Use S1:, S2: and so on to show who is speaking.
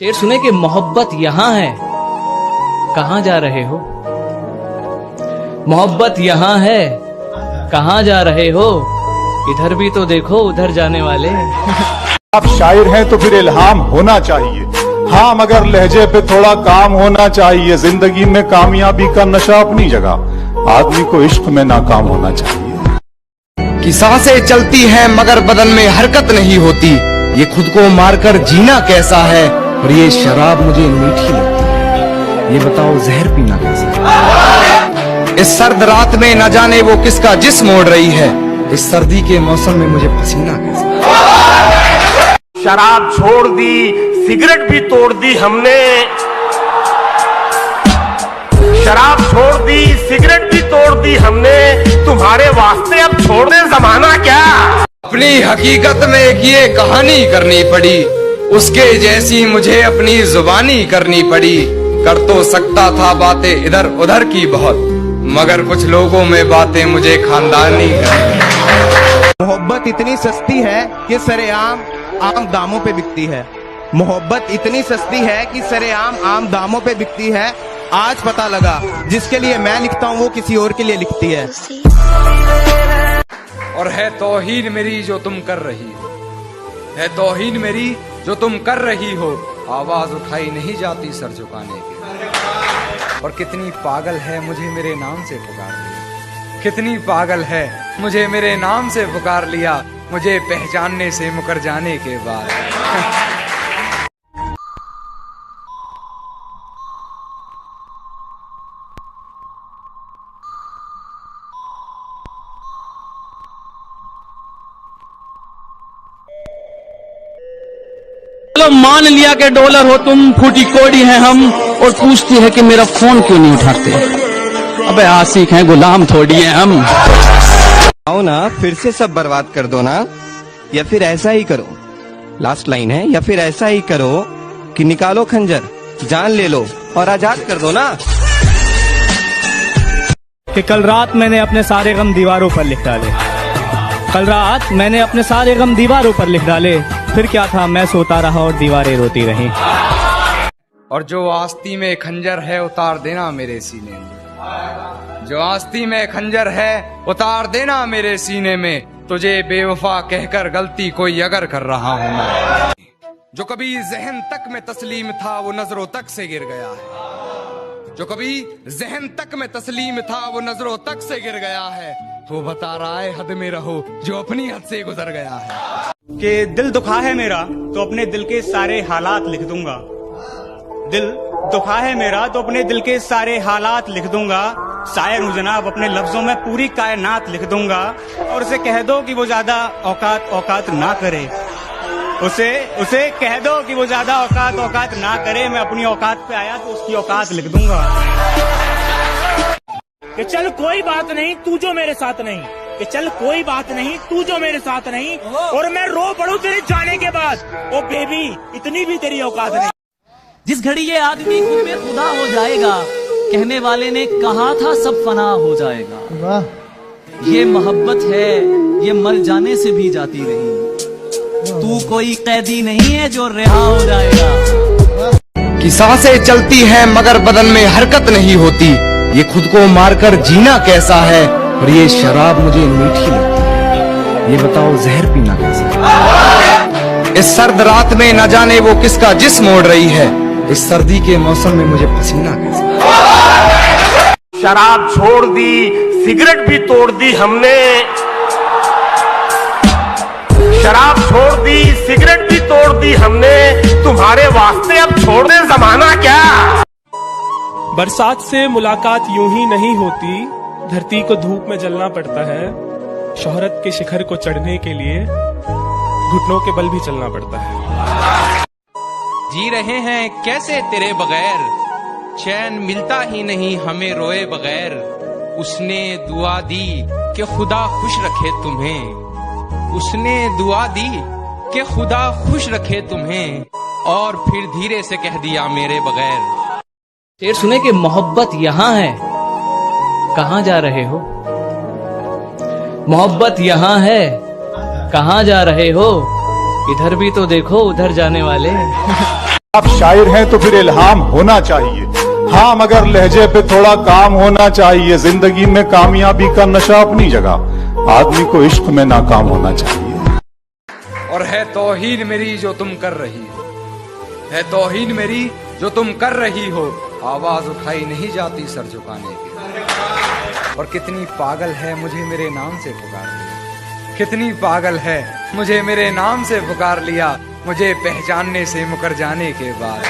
S1: शेर सुने कि मोहब्बत यहाँ है, कहाँ जा रहे हो। मोहब्बत यहाँ है, कहाँ जा रहे हो। इधर भी तो देखो, उधर जाने वाले।
S2: आप शायर हैं तो फिर इल्हाम होना चाहिए। हाँ, मगर लहजे पे थोड़ा काम होना चाहिए। जिंदगी में कामयाबी का नशा अपनी जगह, आदमी को इश्क में नाकाम होना चाहिए।
S3: कि सांसें चलती हैं मगर बदन में हरकत नहीं होती। ये खुद को मारकर जीना कैसा है, और ये शराब मुझे मीठी लगती है। ये बताओ जहर पीना कैसा है। इस सर्द रात में न जाने वो किसका जिस्म ओढ़ रही है। इस सर्दी के मौसम में मुझे पसीना कैसा है।
S4: शराब छोड़ दी, सिगरेट भी तोड़ दी हमने। शराब छोड़ दी, सिगरेट भी तोड़ दी हमने। तुम्हारे वास्ते अब छोड़ दे जमाना क्या।
S3: अपनी हकीकत में एक ये कहानी करनी पड़ी। उसके जैसी मुझे अपनी जुबानी करनी पड़ी। कर तो सकता था बातें इधर उधर की बहुत, मगर कुछ लोगों में बातें मुझे खानदानी करनी।
S5: मोहब्बत इतनी सस्ती है कि सरेआम आम दामों पे बिकती है। मोहब्बत इतनी सस्ती है कि सरेआम आम दामों पे बिकती है। आज पता लगा जिसके लिए मैं लिखता हूँ वो किसी और के लिए लिखती है।
S3: और है तौहीन मेरी जो तुम कर रही हो, है तौहीन मेरी जो तुम कर रही हो। आवाज उठाई नहीं जाती सर झुकाने की। और कितनी पागल है मुझे मेरे नाम से पुकार लिया। कितनी पागल है मुझे मेरे नाम से पुकार लिया, मुझे पहचानने से मुकर जाने के बाद।
S1: चलो मान लिया कि डॉलर हो तुम, फूटी कोड़ी है हम, और पूछती है कि मेरा फोन क्यों नहीं उठाते। अबे आशिक हैं, गुलाम थोड़ी हैं हम।
S5: आओ ना, फिर से सब बर्बाद कर दो ना, या फिर ऐसा ही करो। लास्ट लाइन है, या फिर ऐसा ही करो कि निकालो खंजर, जान ले लो और आजाद कर दो ना।
S6: कि कल रात मैंने अपने सारे गम दीवारों पर लिख डाले। कल रात मैंने अपने सारे गम दीवारों पर लिख डाले। फिर क्या था, मैं सोता रहा और दीवारें रोती रहीं।
S3: और जो आस्ती में खंजर है उतार देना मेरे सीने में। जो आस्ती में खंजर है उतार देना मेरे सीने में। तुझे बेवफा कहकर गलती कोई अगर कर रहा हूं मैं। जो कभी जहन तक में तस्लीम था वो नजरों तक से गिर गया है। जो कभी जहन तक में तस्लीम था वो नजरों तक से गिर गया है। वो बता रहा है हद में रहो जो अपनी हद से गुजर गया है।
S6: कि दिल दुखा है मेरा तो अपने दिल के सारे हालात लिख दूंगा। दिल दुखा है मेरा तो अपने दिल के सारे हालात लिख दूंगा। शायर हूँ जनाब, अपने लफ्जों में पूरी कायनात लिख दूंगा। और उसे कह दो कि वो ज्यादा औकात ना करे। उसे कह दो कि वो ज्यादा औकात ना करे। मैं अपनी औकात पे आया तो उसकी औकात लिख दूंगा।
S7: कि चल कोई बात नहीं तू जो मेरे साथ नहीं, कि चल कोई बात नहीं तू जो मेरे साथ नहीं, और मैं रो पड़ूं तेरे जाने के बाद। ओ बेबी, इतनी भी तेरी औकात नहीं।
S1: जिस घड़ी ये आदमी खुद में खुदा हो जाएगा, कहने वाले ने कहा था सब फना हो जाएगा। ये मोहब्बत है, ये मर जाने से भी जाती नहीं। तू कोई कैदी नहीं है जो रिहा हो जाएगा।
S3: कि सांसें चलती हैं मगर बदन में हरकत नहीं होती। ये खुद को मारकर जीना कैसा है, और ये शराब मुझे मीठी लगती है। ये बताओ जहर पीना कैसा है। इस सर्द रात में न जाने वो किसका जिस्म ओढ़ रही है। इस सर्दी के मौसम में मुझे पसीना कैसा है।
S4: शराब छोड़ दी, सिगरेट भी तोड़ दी हमने। शराब छोड़ दी, सिगरेट भी तोड़ दी हमने। तुम्हारे वास्ते अब छोड़ दे जमाना क्या।
S8: बरसात से मुलाकात यूं ही नहीं होती। धरती को धूप में जलना पड़ता है। शोहरत के शिखर को चढ़ने के लिए घुटनों के बल भी चलना पड़ता है।
S9: जी रहे हैं कैसे तेरे बगैर, चैन मिलता ही नहीं हमें रोए बगैर। उसने दुआ दी कि खुदा खुश रखे तुम्हें। उसने दुआ दी कि खुदा खुश रखे तुम्हें, और फिर धीरे से कह दिया मेरे बगैर।
S1: शेर सुने कि मोहब्बत यहाँ है, कहाँ जा रहे हो। मोहब्बत यहाँ है, कहाँ जा रहे हो। इधर भी तो देखो, उधर जाने वाले।
S2: आप शायर हैं तो फिर इल्हाम होना चाहिए। हाँ, मगर लहजे पे थोड़ा काम होना चाहिए। जिंदगी में कामयाबी का नशा अपनी जगह, आदमी को इश्क में नाकाम होना चाहिए।
S3: और है तौहीन मेरी जो तुम कर रही हो, है तौहीन मेरी जो तुम कर रही हो, आवाज उठाई नहीं जाती सर झुकाने की। और कितनी पागल है मुझे मेरे नाम से पुकार लिया, कितनी पागल है मुझे मेरे नाम से पुकार लिया, मुझे पहचानने से मुकर जाने के बाद।